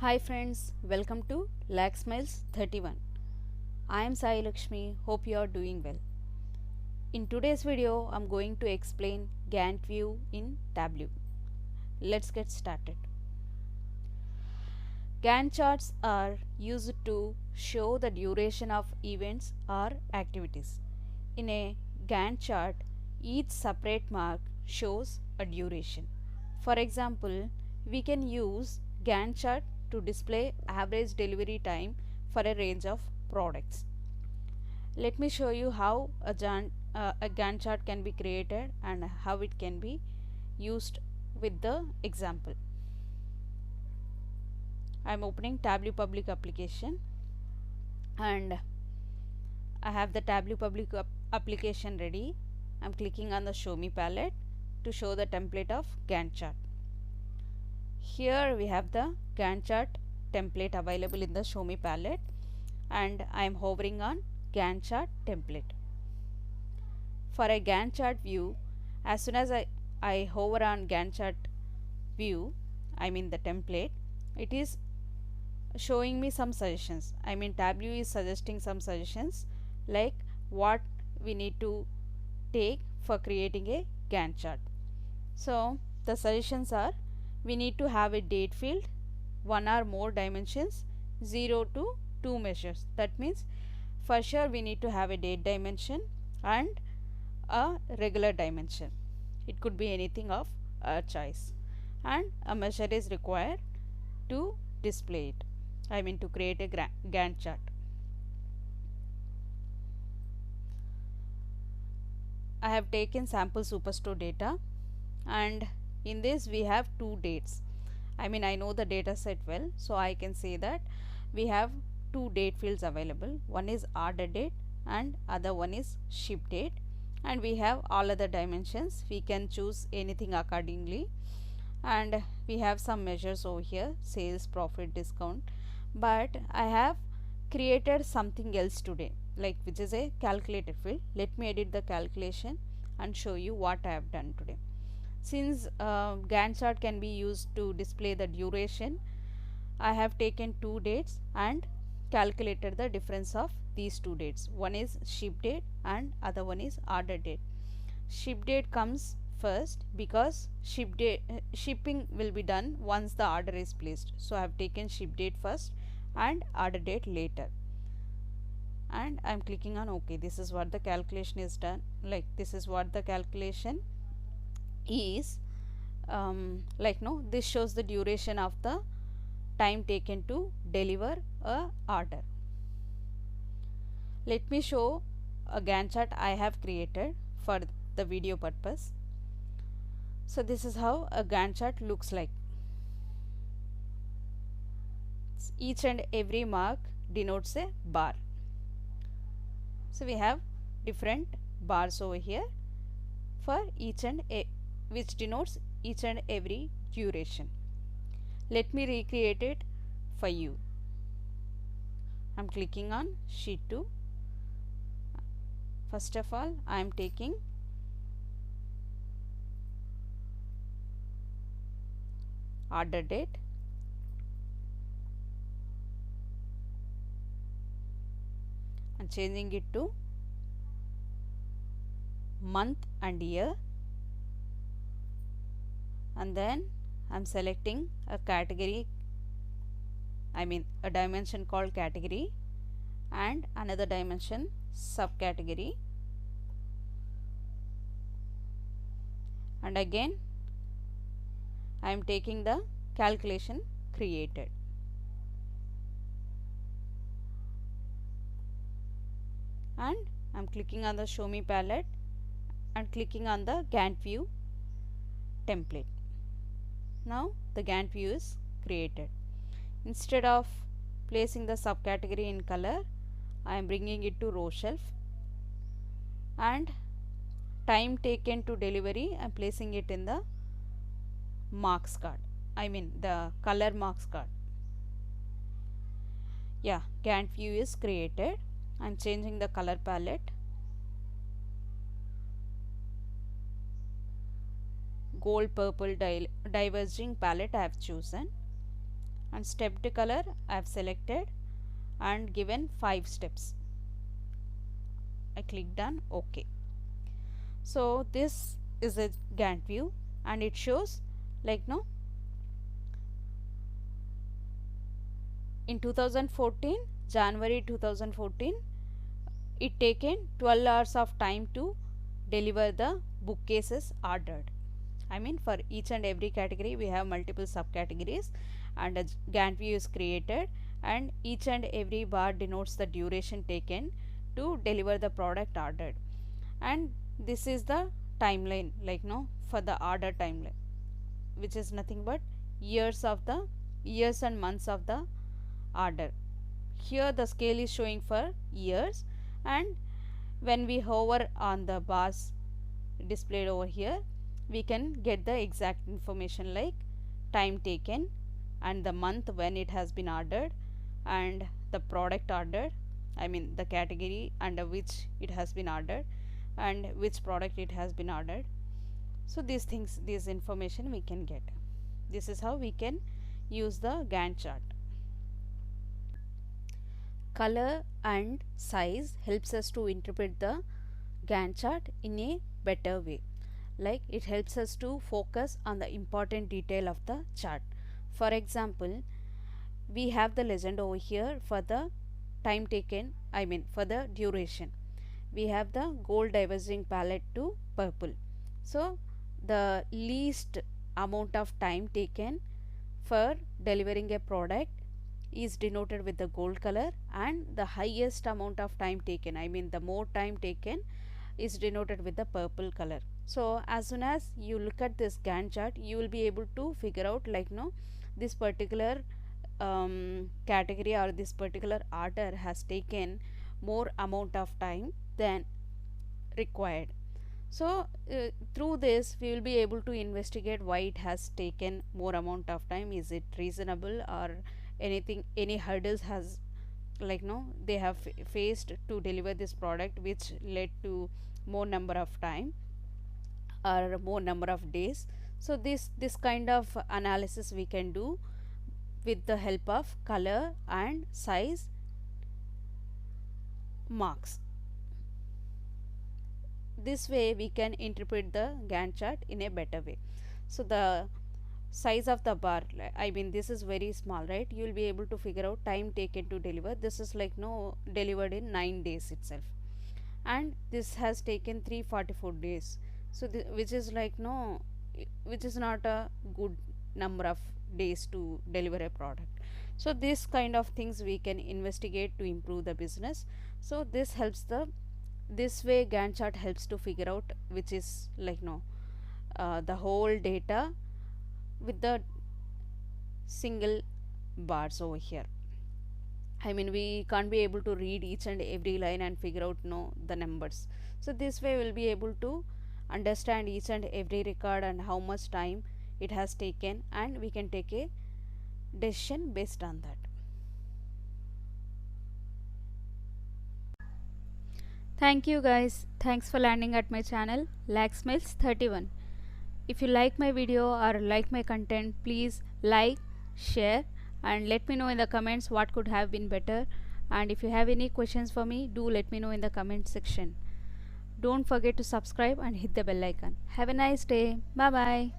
Hi friends, welcome to Lakh Smiles 31. I am Sai Lakshmi, hope you are doing well. In today's video, I am going to explain Gantt view in Tableau. Let's get started. Gantt charts are used to show the duration of events or activities. In a Gantt chart, each separate mark shows a duration. For example, we can use Gantt chart to display average delivery time for a range of products. Let me show you how a Gantt chart can be created and how it can be used with the example. I am opening Tableau public application and I have the Tableau public application ready. I am clicking on the show me palette to show the template of Gantt chart. Here we have the Gantt chart template available in the show me palette and I am hovering on Gantt chart template. For a Gantt chart view, as soon as I hover on Gantt chart view, I mean the template, it is showing me some suggestions. I mean Tableau is suggesting some suggestions like what we need to take for creating a Gantt chart. So the suggestions are, we need to have a date field, one or more dimensions, 0 to 2 measures. That means for sure we need to have a date dimension and a regular dimension. It could be anything of our choice, and a measure is required to display it. I mean to create a Gantt chart. I have taken sample superstore data and in this we have two dates. I mean I know the data set well, so I can say that we have two date fields available. One is order date and other one is ship date, and we have all other dimensions. We can choose anything accordingly, and we have some measures over here, sales, profit, discount, but I have created something else today, like which is a calculated field. Let me edit the calculation and show you what I have done today. Since Gantt chart can be used to display the duration, I have taken two dates and calculated the difference of these two dates. One is ship date and other one is order date. Ship date comes first because shipping will be done once the order is placed. So I have taken ship date first and order date later. And I am clicking on OK. This is what the calculation is done. Like this is what the calculation is this shows the duration of the time taken to deliver a order. Let me show a Gantt chart I have created for the video purpose. So this is how a Gantt chart looks like. Each and every mark denotes a bar. So we have different bars over here for each and which denotes each and every duration. Let me recreate it for you. I am clicking on sheet 2. First of all, I am taking order date, and changing it to month and year, and then I am selecting a category, I mean a dimension called category and another dimension subcategory, and again I am taking the calculation created. And I am clicking on the show me palette and clicking on the Gantt view template. Now the Gantt view is created. Instead of placing the subcategory in color, I am bringing it to row shelf, and time taken to delivery I am placing it in the marks card, I mean the color marks card. Yeah, Gantt view is created. I am changing the color palette. Gold purple diverging palette I have chosen, and stepped color I have selected and given 5 steps. I clicked on OK. So this is a Gantt view, and it shows like no, in 2014, January 2014, it taken 12 hours of time to deliver the bookcases ordered. I mean, for each and every category we have multiple subcategories, and a Gantt view is created, and each and every bar denotes the duration taken to deliver the product ordered. And this is the timeline, like no, for the order timeline, which is nothing but years and months of the order. Here the scale is showing for years, and when we hover on the bars displayed over here, we can get the exact information like time taken and the month when it has been ordered and the product ordered, I mean the category under which it has been ordered and which product it has been ordered. So these things, this information we can get. This is how we can use the Gantt chart. Color and size helps us to interpret the Gantt chart in a better way. Like it helps us to focus on the important detail of the chart. For example, we have the legend over here for the time taken, I mean for the duration. We have the gold diverging palette to purple. So the least amount of time taken for delivering a product is denoted with the gold color, and the highest amount of time taken, I mean the more time taken, is denoted with the purple color. So as soon as you look at this Gantt chart, you will be able to figure out like no, this particular category or this particular order has taken more amount of time than required. So through this we will be able to investigate why it has taken more amount of time. Is it reasonable, or anything, any hurdles has like no, they have faced to deliver this product which led to more number of time or more number of days. So this kind of analysis we can do with the help of color and size marks. This way we can interpret the Gantt chart in a better way. So the size of the bar, I mean this is very small, right? You will be able to figure out time taken to deliver. This is like no, delivered in 9 days itself, and this has taken 344 days. So which is like no, which is not a good number of days to deliver a product. So this kind of things we can investigate to improve the business. So this helps the, this way Gantt chart helps to figure out which is like no, the whole data with the single bars over here. I mean we can't be able to read each and every line and figure out no, the numbers. So this way we'll be able to understand each and every record and how much time it has taken, and we can take a decision based on that. Thank you guys. Thanks for landing at my channel Laxmails31. If you like my video or like my content, please like, share, and let me know in the comments what could have been better. And if you have any questions for me, do let me know in the comment section. Don't forget to subscribe and hit the bell icon. Have a nice day. Bye bye.